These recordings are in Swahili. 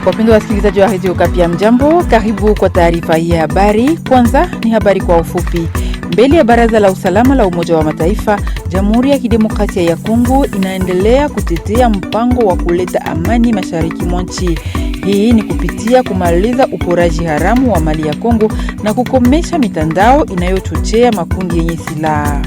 Wapendwa wasikilizaji wa Radio Okapi, mjambo, karibu kwa taarifa hii ya habari. Kwanza ni habari kwa ufupi. Mbele ya Baraza la Usalama la Umoja wa Mataifa, Jamhuri ya Kidemokrasia ya Kongo inaendelea kutetea mpango wa kuleta amani mashariki mwa nchi. Hii ni kupitia kumaliza uporaji haramu wa mali ya Kongo na kukomesha mitandao inayochochea makundi yenye silaha.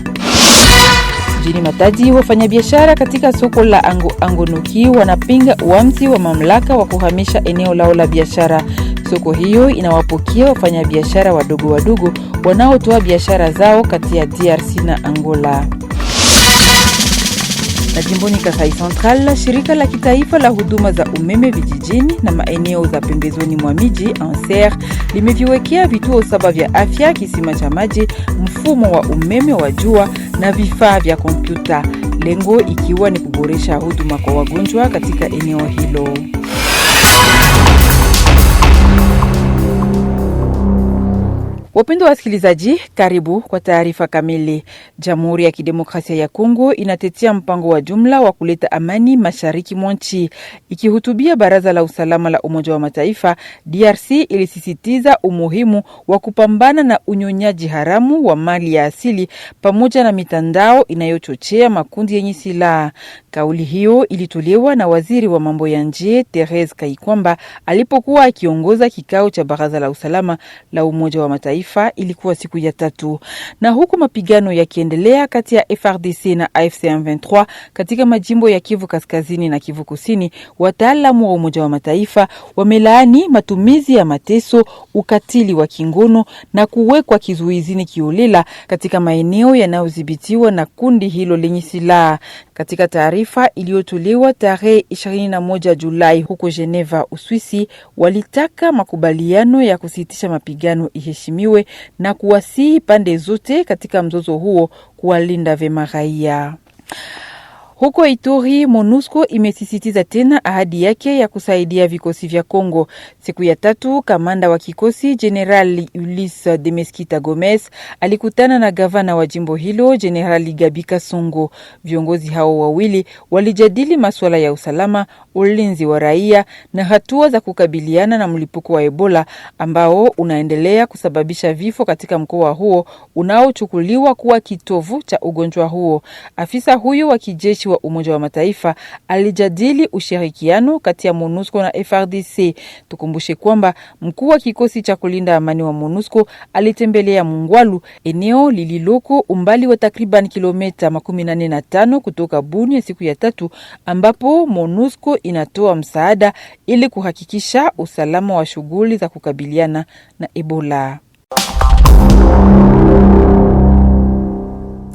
Mjini Matadi, wafanyabiashara katika soko la Angonoki wanapinga uamuzi wa mamlaka wa kuhamisha eneo lao la biashara. Soko hiyo inawapokea wafanyabiashara wadogo wanaotoa biashara zao kati ya DRC na Angola. Na jimboni Kasai Central, shirika la kitaifa la huduma za umeme vijijini na maeneo za pembezoni mwa miji ANSER limeviwekea vituo 7 vya afya, kisima cha maji, mfumo wa umeme wa jua na vifaa vya kompyuta. Lengo ikiwa ni kuboresha huduma kwa wagonjwa katika eneo hilo. Wapendwa wasikilizaji, karibu kwa taarifa kamili. Jamhuri ya Kidemokrasia ya Kongo inatetea mpango wa jumla wa kuleta amani mashariki mwa nchi. Ikihutubia Baraza la Usalama la Umoja wa Mataifa, DRC ilisisitiza umuhimu wa kupambana na unyonyaji haramu wa mali ya asili pamoja na mitandao inayochochea makundi yenye silaha. Kauli hiyo ilitolewa na waziri wa mambo ya nje Therese Kaikwamba alipokuwa akiongoza kikao cha Baraza la Usalama la Umoja wa Mataifa. Ilikuwa siku ya 3. Na huku mapigano yakiendelea kati ya FARDC na AFC M23 katika majimbo ya Kivu Kaskazini na Kivu Kusini, wataalamu wa Umoja wa Mataifa wamelaani matumizi ya mateso, ukatili wa kingono na kuwekwa kizuizini kiolela katika maeneo yanayodhibitiwa na kundi hilo lenye silaha. Katika taarifa iliyotolewa tarehe 21 Julai huko Geneva, Uswisi, walitaka makubaliano ya kusitisha mapigano iheshimiwe na kuwasihi pande zote katika mzozo huo kuwalinda vyema raia. Huko Ituri, MONUSCO imesisitiza tena ahadi yake ya kusaidia vikosi vya Kongo. Siku ya 3, kamanda wa kikosi General Ulysse de Mesquita Gomez alikutana na gavana wa jimbo hilo General Gabi Kasongo. Viongozi hao wawili walijadili masuala ya usalama, ulinzi wa raia na hatua za kukabiliana na mlipuko wa Ebola ambao unaendelea kusababisha vifo katika mkoa huo unaochukuliwa kuwa kitovu cha ugonjwa huo. Afisa huyo wa kijeshi wa Umoja wa Mataifa alijadili ushirikiano kati ya MONUSCO na FARDC. Tukumbushe kwamba mkuu wa kikosi cha kulinda amani wa MONUSCO alitembelea Mungwalu, eneo lililoko umbali wa takriban kilomita 45 kutoka Bunia siku ya 3, ambapo MONUSCO inatoa msaada ili kuhakikisha usalama wa shughuli za kukabiliana na Ebola.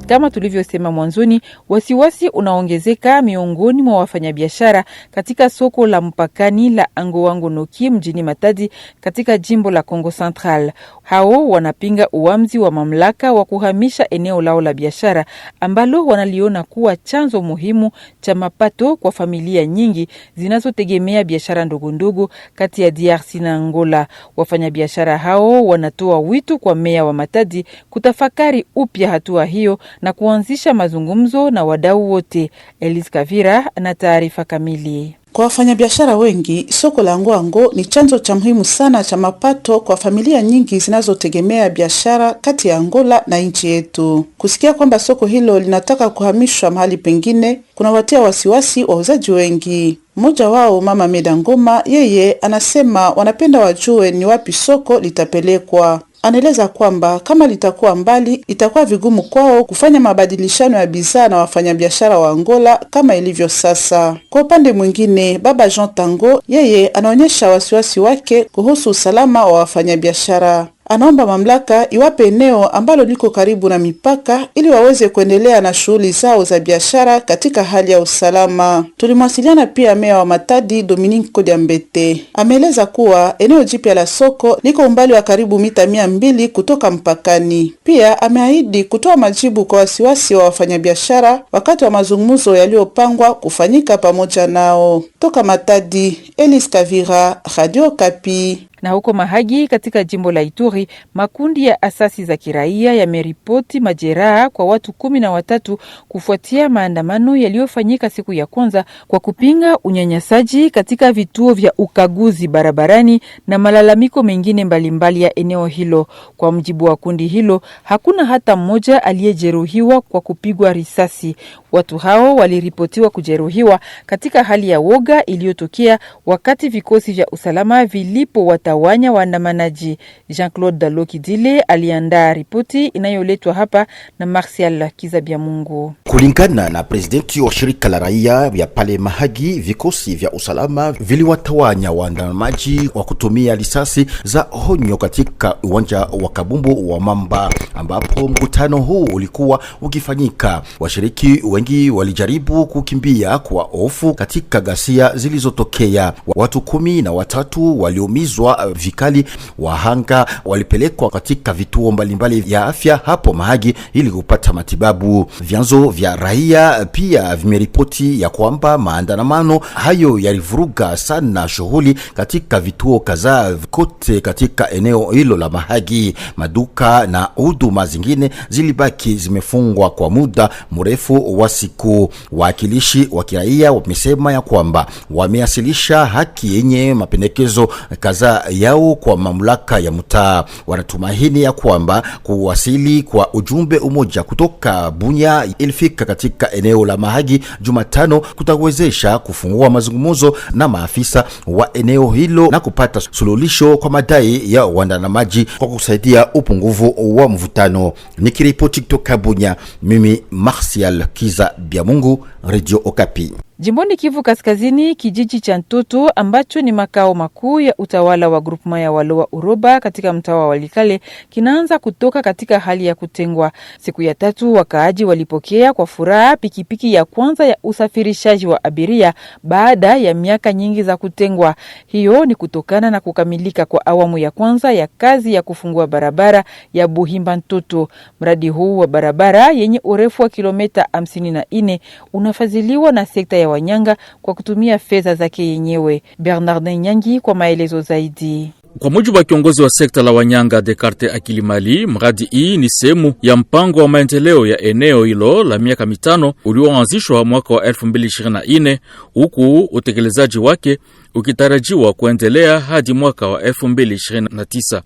Kama tulivyosema mwanzoni, wasiwasi unaongezeka miongoni mwa wafanyabiashara katika soko la mpakani la Angonoki mjini Matadi katika jimbo la Kongo Central. Hao wanapinga uamuzi wa mamlaka wa kuhamisha eneo lao la biashara ambalo wanaliona kuwa chanzo muhimu cha mapato kwa familia nyingi zinazotegemea biashara ndogondogo kati ya DRC na Angola. Wafanyabiashara hao wanatoa wito kwa meya wa Matadi kutafakari upya hatua hiyo na kuanzisha mazungumzo na wadau wote. Elise Kavira na taarifa kamili. Kwa wafanyabiashara wengi, soko la Ango ni chanzo cha muhimu sana cha mapato kwa familia nyingi zinazotegemea biashara kati ya Angola na nchi yetu. Kusikia kwamba soko hilo linataka kuhamishwa mahali pengine kunawatia wasiwasi wauzaji wengi. Mmoja wao, Mama Meda Ngoma, yeye anasema wanapenda wajue ni wapi soko litapelekwa. Anaeleza kwamba kama litakuwa mbali, itakuwa vigumu kwao kufanya mabadilishano ya bidhaa na wafanyabiashara wa Angola kama ilivyo sasa. Kwa upande mwingine, Baba Jean Tango, yeye anaonyesha wasiwasi wake kuhusu usalama wa wafanyabiashara. Anaomba mamlaka iwape eneo ambalo liko karibu na mipaka ili waweze kuendelea na shughuli zao za biashara katika hali ya usalama. Tulimwasiliana pia meya wa Matadi Dominique Kodiambete. Ameeleza kuwa eneo jipya la soko liko umbali wa karibu mita 200 kutoka mpakani. Pia ameahidi kutoa majibu kwa wasiwasi wa wafanyabiashara wakati wa mazungumzo yaliyopangwa kufanyika pamoja nao. Toka Matadi, Elise Kavira, Radio Okapi. Na huko Mahagi katika jimbo la Ituri, makundi ya asasi za kiraia yameripoti majeraha kwa watu 13 kufuatia maandamano yaliyofanyika siku ya kwanza kwa kupinga unyanyasaji katika vituo vya ukaguzi barabarani na malalamiko mengine mbalimbali ya eneo hilo. Kwa mjibu wa kundi hilo, hakuna hata mmoja aliyejeruhiwa kwa kupigwa risasi. Watu hao waliripotiwa kujeruhiwa katika hali ya woga iliyotokea wakati vikosi vya usalama vilipowatawanya waandamanaji. Jean-Claude Dalokidile aliandaa ripoti inayoletwa hapa na Martial Kizabiamungu. Kulingana na presidenti wa shirika la raia ya pale Mahagi, vikosi vya usalama viliwatawanya waandamanaji wa kutumia risasi za honyo katika uwanja wa Kabumbu wa Mamba ambapo mkutano huu ulikuwa ukifanyika. Washiriki wengi walijaribu kukimbia kwa hofu katika ghasia zilizotokea. Watu 13 waliumizwa vikali. Wahanga walipelekwa katika vituo mbalimbali vya afya hapo Mahagi ili kupata matibabu. Vyanzo vya raia pia vimeripoti ya kwamba maandamano hayo yalivuruga sana shughuli katika vituo kadhaa kote katika eneo hilo la Mahagi. Maduka na huduma zingine zilibaki zimefungwa kwa muda mrefu wa siku. Wakilishi wa kiraia wamesema ya kwamba wameasilisha haki yenye mapendekezo kadhaa yao kwa mamlaka ya mtaa. Wanatumaini ya kwamba kuwasili kwa ujumbe umoja kutoka Bunya ilifika katika eneo la Mahagi Jumatano kutawezesha kufungua mazungumzo na maafisa wa eneo hilo na kupata suluhisho kwa madai ya waandamanaji kwa kusaidia upungufu wa mvutano. Nikiripoti kutoka Bunya, mimi Martial Kizabiamungu, Radio Okapi. Jimboni Kivu Kaskazini, kijiji cha Ntoto ambacho ni makao makuu ya utawala wa groupement ya Waloa Uroba katika mtaa wa Walikale kinaanza kutoka katika hali ya kutengwa. Siku ya 3 wakaaji walipokea kwa furaha pikipiki ya kwanza ya usafirishaji wa abiria baada ya miaka nyingi za kutengwa. Hiyo ni kutokana na kukamilika kwa awamu ya kwanza ya kazi ya kufungua barabara ya Buhimba Ntoto. Mradi huu wa barabara yenye urefu wa kilomita 54 unafadhiliwa na sekta ya Wanyanga kwa kutumia fedha zake yenyewe. Bernardin Nyangi kwa maelezo zaidi. Kwa mujibu wa kiongozi wa sekta la Wanyanga Descartes Akilimali, mradi hii ni sehemu ya mpango wa maendeleo ya eneo hilo la miaka 5 ulioanzishwa mwaka wa 2024, huku utekelezaji wake ukitarajiwa kuendelea hadi mwaka wa 2029.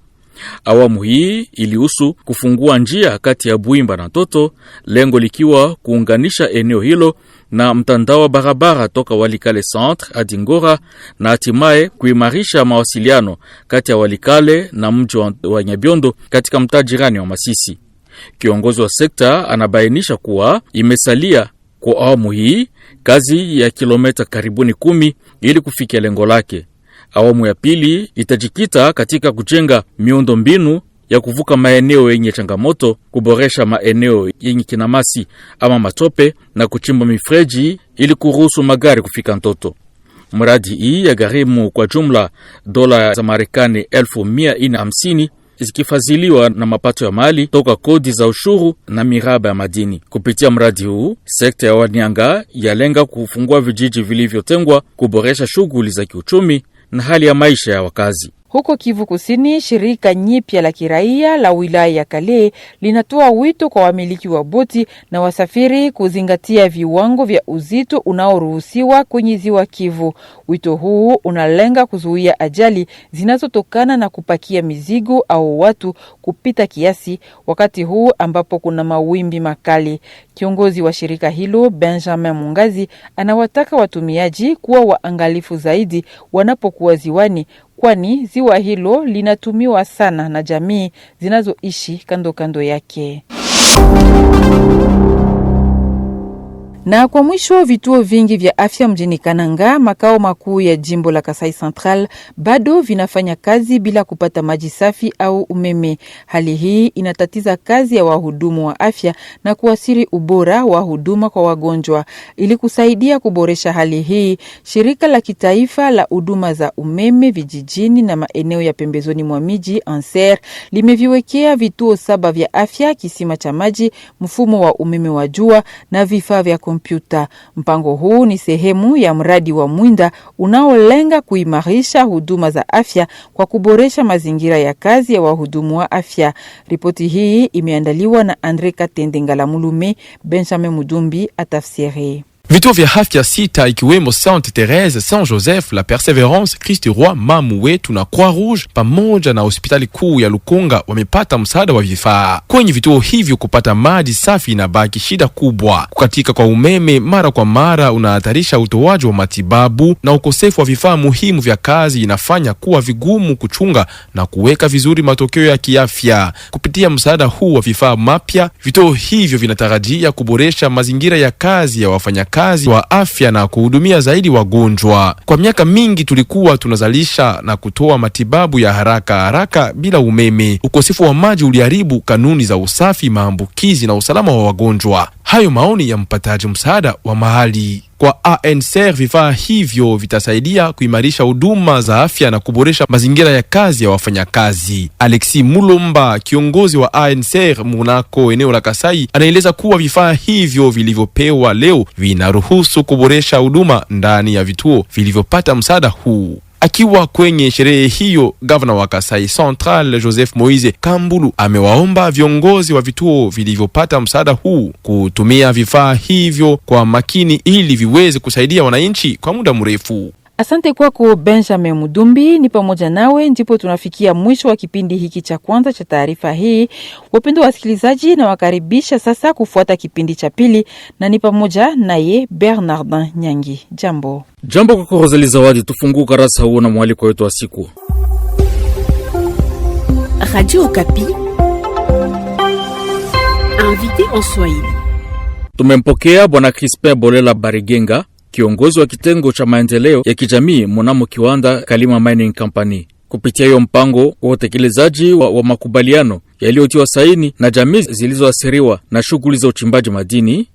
Awamu hii ilihusu kufungua njia kati ya Buhimba na Ntoto, lengo likiwa kuunganisha eneo hilo na mtandao wa barabara toka Walikale Centre hadi Ngora na hatimaye kuimarisha mawasiliano kati ya Walikale na mji wa Nyabiondo katika mtaa jirani wa Masisi. Kiongozi wa sekta anabainisha kuwa imesalia kwa awamu hii kazi ya kilomita karibuni 10 ili kufikia lengo lake. Awamu ya pili itajikita katika kujenga miundo mbinu ya kuvuka maeneo yenye changamoto, kuboresha maeneo yenye kinamasi ama matope na kuchimba mifereji ili kuruhusu magari kufika Ntoto. Mradi hii ya gharimu kwa jumla dola za Marekani 1450 zikifadhiliwa na mapato ya mali toka kodi za ushuru na miraba ya madini. Kupitia mradi huu, sekta ya Wanyanga yalenga kufungua vijiji vilivyotengwa, kuboresha shughuli za kiuchumi na hali ya maisha ya wakazi. Huko Kivu Kusini, shirika nyipya la kiraia la wilaya ya Kale linatoa wito kwa wamiliki wa boti na wasafiri kuzingatia viwango vya uzito unaoruhusiwa kwenye ziwa Kivu. Wito huu unalenga kuzuia ajali zinazotokana na kupakia mizigo au watu kupita kiasi wakati huu ambapo kuna mawimbi makali. Kiongozi wa shirika hilo, Benjamin Mungazi, anawataka watumiaji kuwa waangalifu zaidi wanapokuwa ziwani, kwani ziwa hilo linatumiwa sana na jamii zinazoishi kando kando yake. Na kwa mwisho, vituo vingi vya afya mjini Kananga, makao makuu ya jimbo la Kasai Central, bado vinafanya kazi bila kupata maji safi au umeme. Hali hii inatatiza kazi ya wahudumu wa afya na kuathiri ubora wa huduma kwa wagonjwa. Ili kusaidia kuboresha hali hii, shirika la kitaifa la huduma za umeme vijijini na maeneo ya pembezoni mwa miji ANSER limeviwekea vituo 7 vya afya, kisima cha maji, mfumo wa umeme wa jua na vifaa vya kompyuta. Mpango huu ni sehemu ya mradi wa Mwinda unaolenga kuimarisha huduma za afya kwa kuboresha mazingira ya kazi ya wahudumu wa afya. Ripoti hii imeandaliwa na Andre Katende Ngalamulume, Benjamin Mudumbi atafsiri. Vituo vya afya sita ikiwemo Sainte Therese, Saint Joseph, La Perseverance, Christ Roi, Mamouetu na Croix Rouge pamoja na hospitali kuu ya Lukonga wamepata msaada wa vifaa. Kwenye vituo hivyo kupata maji safi inabaki shida kubwa. Kukatika kwa umeme mara kwa mara unahatarisha utoaji wa matibabu na ukosefu wa vifaa muhimu vya kazi inafanya kuwa vigumu kuchunga na kuweka vizuri matokeo ya kiafya. Kupitia msaada huu wa vifaa mapya, vituo hivyo vinatarajia kuboresha mazingira ya kazi ya wafanyakazi wa afya na kuhudumia zaidi wagonjwa. Kwa miaka mingi tulikuwa tunazalisha na kutoa matibabu ya haraka bila umeme. Ukosefu wa maji uliharibu kanuni za usafi, maambukizi na usalama wa wagonjwa. Hayo maoni ya mpataji msaada wa mahali. Kwa ANCR vifaa hivyo vitasaidia kuimarisha huduma za afya na kuboresha mazingira ya kazi ya wafanyakazi. Alexis Mulomba, kiongozi wa ANCR munako eneo la Kasai, anaeleza kuwa vifaa hivyo vilivyopewa leo vinaruhusu kuboresha huduma ndani ya vituo vilivyopata msaada huu. Akiwa kwenye sherehe hiyo, gavana wa Kasai Central Joseph Moise Kambulu amewaomba viongozi wa vituo vilivyopata msaada huu kutumia vifaa hivyo kwa makini ili viweze kusaidia wananchi kwa muda mrefu. Asante kwako Benjamin Mudumbi. Ni pamoja nawe ndipo tunafikia mwisho wa kipindi hiki cha kwanza cha taarifa hii. Wapendwa wasikilizaji, na wakaribisha sasa kufuata kipindi cha pili, na ni pamoja naye Bernardin Nyangi. Jambo kwa Rosalie Zawadi. Tufungue karasa huo na mwaliko wetu wa siku. Radio Okapi, invité en Swahili. Tumempokea Bwana Crispin Bolela Barigenga, kiongozi wa kitengo cha maendeleo ya kijamii mnamo kiwanda Kalima Mining Company. Kupitia hiyo mpango wa utekelezaji wa makubaliano yaliyotiwa saini na jamii zilizoathiriwa na shughuli za uchimbaji madini,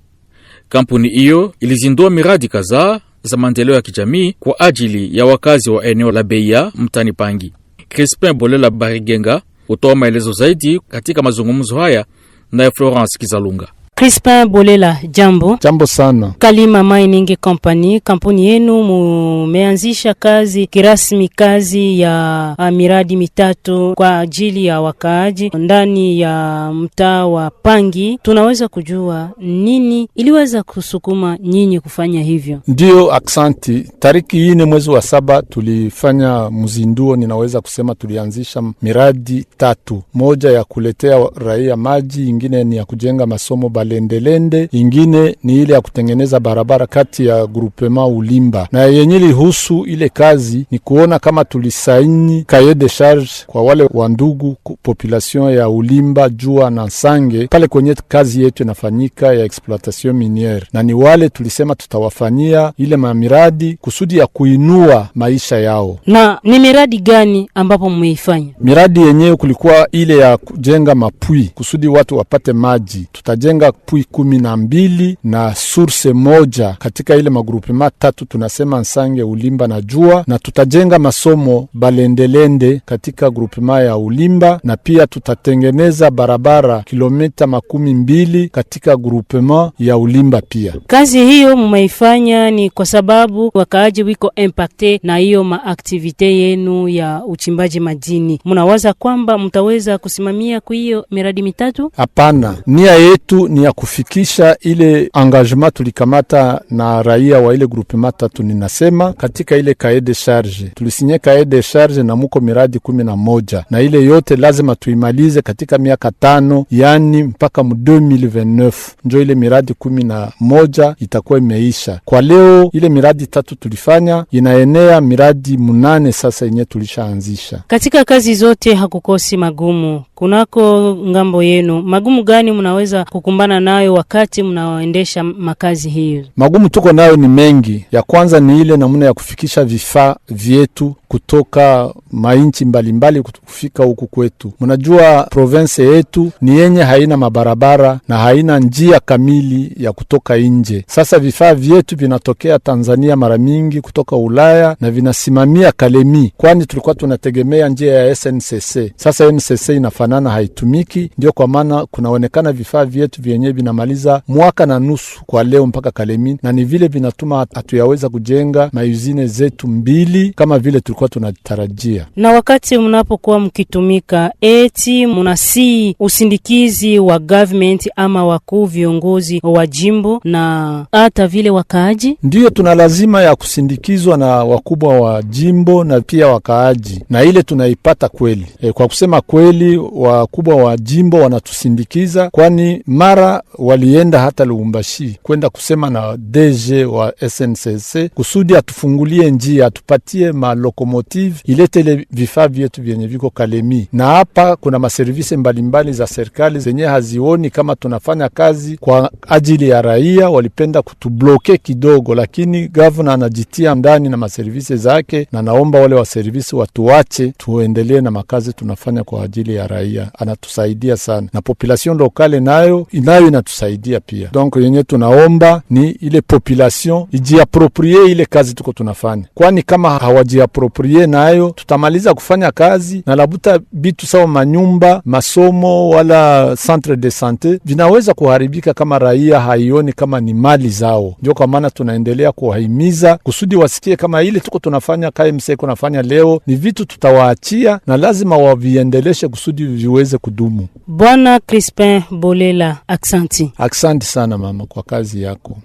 kampuni hiyo ilizindua miradi kadhaa za maendeleo ya kijamii kwa ajili ya wakazi wa eneo la Beya mtani Pangi. Crispin Bolela Barigenga hutoa maelezo zaidi katika mazungumzo haya na Florence Kizalunga. Crispin Bolela, jambo. Jambo sana. Kalima Mining Company, kampuni yenu mumeanzisha kazi kirasmi, kazi ya miradi mitatu kwa ajili ya wakaaji ndani ya mtaa wa Pangi. Tunaweza kujua nini iliweza kusukuma nyinyi kufanya hivyo? Ndio, aksanti. Tariki 4 mwezi wa 7 tulifanya mzinduo. Ninaweza kusema tulianzisha miradi 3. Moja ya kuletea raia maji, ingine ni ya kujenga masomo Lendelende, ingine ni ile ya kutengeneza barabara kati ya groupement Ulimba. Na yenye lihusu ile kazi ni kuona kama tulisaini cahier de charge kwa wale wandugu population ya Ulimba, Jua na Sange pale kwenye kazi yetu inafanyika ya exploitation miniere, na ni wale tulisema tutawafanyia ile mamiradi kusudi ya kuinua maisha yao. Na ni miradi gani ambapo mmeifanya? Miradi yenyewe kulikuwa ile ya kujenga mapui kusudi watu wapate maji. Tutajenga pui 12 na source moja katika ile magrupema 3 tunasema Nsange, Ulimba na Jua, na tutajenga masomo Balendelende katika grupema ya Ulimba, na pia tutatengeneza barabara kilomita 12 katika grupema ya Ulimba pia. Kazi hiyo mmeifanya ni kwa sababu wakaaji wiko impacte na hiyo maaktivite yenu ya uchimbaji madini. Mnawaza kwamba mtaweza kusimamia kwa hiyo miradi mitatu? Hapana, nia yetu ni ya kufikisha ile engagement tulikamata na raia wa ile groupement 3. Ninasema katika ile cahier de charge tulisinye cahier de charge na muko miradi 11, na ile yote lazima tuimalize katika miaka 5, yani mpaka 2029 ndio ile miradi 11 itakuwa imeisha. Kwa leo ile miradi 3 tulifanya inaenea miradi 8 sasa yenye tulishaanzisha. Katika kazi zote hakukosi magumu. Kunako ngambo yenu, magumu gani mnaweza kukumbana nayo wakati mnaoendesha makazi hiyo? Magumu tuko nayo ni mengi. Ya kwanza ni ile namna ya kufikisha vifaa vyetu kutoka mainchi mbalimbali kufika huku kwetu. Mnajua province yetu ni yenye haina mabarabara na haina njia kamili ya kutoka nje. Sasa vifaa vyetu vinatokea Tanzania mara mingi kutoka Ulaya na vinasimamia Kalemi, kwani tulikuwa tunategemea njia ya SNCC. Sasa SNCC inafanana haitumiki, ndio kwa maana kunaonekana vifaa vyetu vyenyewe vinamaliza mwaka na nusu kwa leo mpaka Kalemi, na ni vile vinatuma hatuyaweza kujenga mauzine zetu mbili kama vile tulikuwa tunatarajia. Na wakati mnapokuwa mkitumika, eti mnasi usindikizi wa government ama wakuu viongozi wa jimbo na hata vile wakaaji? Ndiyo, tuna lazima ya kusindikizwa na wakubwa wa jimbo na pia wakaaji, na ile tunaipata kweli. Kwa kusema kweli, wakubwa wa jimbo wanatusindikiza, kwani mara walienda hata Lubumbashi kwenda kusema na DG wa SNCC kusudi atufungulie njia, atupatie malokomotive, ilete ile vifaa vyetu vyenye viko Kalemi. Na hapa kuna maservisi mbalimbali za serikali zenye hazioni kama tunafanya kazi kwa ajili ya raia, walipenda kutubloke kidogo, lakini governor anajitia ndani na maservisi zake, na naomba wale wa servisi watuache tuendelee na makazi tunafanya kwa ajili ya raia. Anatusaidia sana, na population lokale nayo inatusaidia pia. Donc yenye tunaomba ni ile population ijiaproprie ile kazi tuko tunafanya, kwani kama hawajiaproprie nayo tutamaliza kufanya kazi na labuta bitu sawa manyumba, masomo wala centre de santé vinaweza kuharibika kama raia haioni kama ni mali zao. Ndio kwa maana tunaendelea kuwahimiza kusudi wasikie kama ile tuko tunafanya KMC kunafanya leo ni vitu tutawaachia na lazima waviendeleshe kusudi viweze kudumu. Bwana Crispin Bolela, aksanti. Aksanti sana mama kwa kazi yako.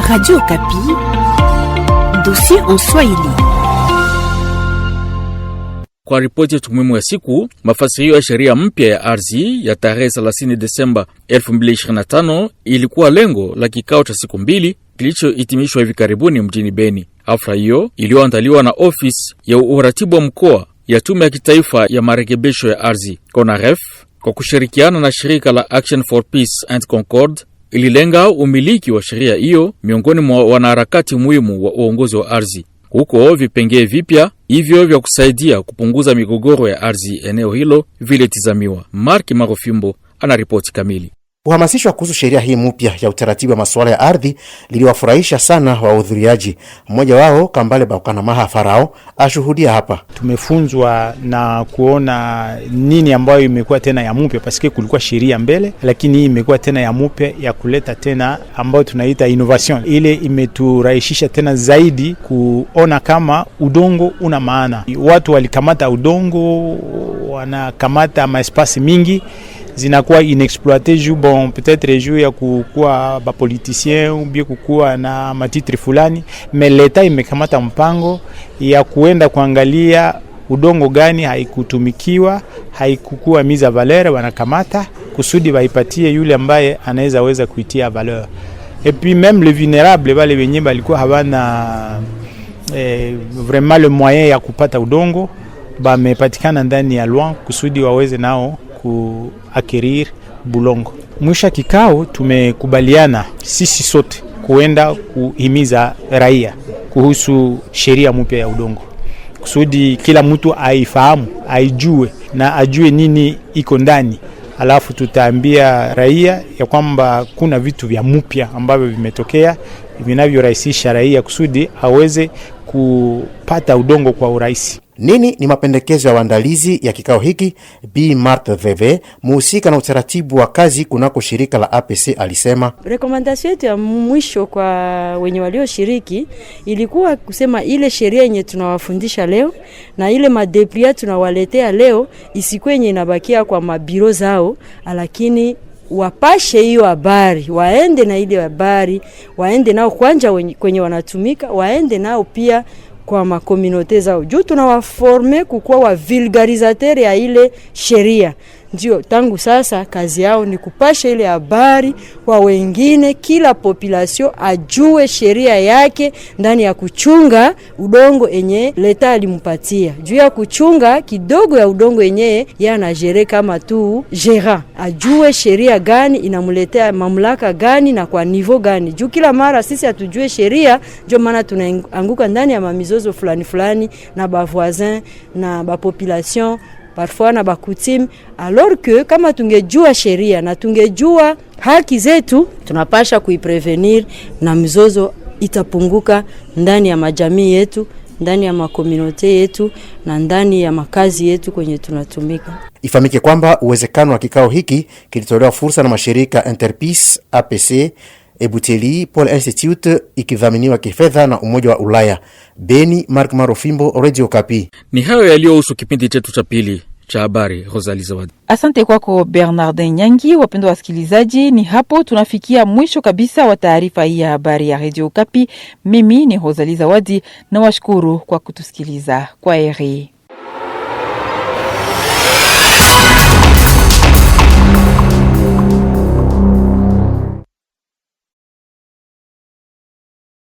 Radio Okapi, dossier en Swahili. Kwa ripoti yetu muhimu ya siku, mafasirio ya sheria mpya ya ardhi ya tarehe 30 Desemba 2025 ilikuwa lengo la kikao cha siku mbili kilichohitimishwa hivi karibuni mjini Beni. Hafla hiyo iliyoandaliwa na ofisi ya uratibu wa mkoa ya tume ya kitaifa ya marekebisho ya ardhi CONAREF kwa kushirikiana na shirika la Action for Peace and Concord ililenga umiliki wa sheria hiyo miongoni mwa wanaharakati muhimu wa uongozi wa ardhi. Huko vipengee vipya hivyo vya kusaidia kupunguza migogoro ya ardhi eneo hilo vile tizamiwa. Mark Marofimbo anaripoti kamili. Uhamasishwa kuhusu sheria hii mpya ya utaratibu wa masuala ya ardhi liliwafurahisha sana wahudhuriaji. Mmoja wao Kambale Bakanamaha Farao ashuhudia hapa. Tumefunzwa na kuona nini ambayo imekuwa tena ya mpya, paske kulikuwa sheria mbele, lakini hii imekuwa tena ya mpya ya kuleta tena ambayo tunaita innovation. Ile imeturahisisha tena zaidi kuona kama udongo una maana. Watu walikamata udongo, wanakamata maespasi mingi zinakuwa inexploité juu bon peut-être juu ya kukua ba politicien ou bien kukua na matitre fulani, mais leta imekamata mpango ya kuenda kuangalia udongo gani haikutumikiwa, haikukua mise valeur, wanakamata kusudi waipatie yule ambaye anaweza weza kuitia valeur. Et puis même les vulnérables wale wenye balikuwa hawana vraiment le moyen ya kupata udongo, bamepatikana ndani ya loi kusudi waweze nao kuakirir bulongo. Mwisho kikao tumekubaliana sisi sote kuenda kuhimiza raia kuhusu sheria mpya ya udongo, kusudi kila mtu aifahamu, aijue na ajue nini iko ndani. Alafu tutaambia raia ya kwamba kuna vitu vya mpya ambavyo vimetokea vinavyorahisisha raia kusudi aweze kupata udongo kwa urahisi. Nini ni mapendekezo ya waandalizi ya kikao hiki? Bi Marthe Veve, muhusika na utaratibu wa kazi kunako shirika la APC, alisema rekomandasyon yetu ya mwisho kwa wenye walioshiriki ilikuwa kusema ile sheria yenye tunawafundisha leo na ile madeplia tunawaletea leo isikuwe yenye inabakia kwa mabiro zao, lakini wapashe hiyo habari, waende na ile habari, waende nao kwanja kwenye wanatumika, waende nao pia kwa makominote zao. Juu tunawaforme kukuwa wa vulgarisateur ya ile sheria. Ndio tangu sasa kazi yao ni kupasha ile habari kwa wengine, kila population ajue sheria yake ndani ya kuchunga udongo enye leta alimpatia. Juu ya kuchunga kidogo ya udongo enye yana jere kama tu gera. Ajue sheria gani inamuletea mamlaka gani na kwa niveau gani. Juu kila mara sisi hatujue sheria, ndio maana tunaanguka ndani ya mamizozo fulani fulani na ba voisin na ba population parfois na bakutime, alors que kama tungejua sheria na tungejua haki zetu, tunapasha kuiprevenir na mizozo itapunguka ndani ya majamii yetu, ndani ya makomunote yetu na ndani ya makazi yetu kwenye tunatumika. Ifahamike kwamba uwezekano wa kikao hiki kilitolewa fursa na mashirika Interpeace, APC, Ebuteli, Paul Institute ikidhaminiwa kifedha na Umoja wa Ulaya. Beni, Mark Marofimbo, Radio Okapi. Ni hayo yaliyohusu kipindi chetu cha pili cha habari. Rosalie Zawadi. Asante kwako Bernardin Nyangi. Wapendwa wasikilizaji, ni hapo tunafikia mwisho kabisa wa taarifa hii ya habari ya Radio Okapi. Mimi ni Rosalie Zawadi na washukuru kwa kutusikiliza. Kwaheri.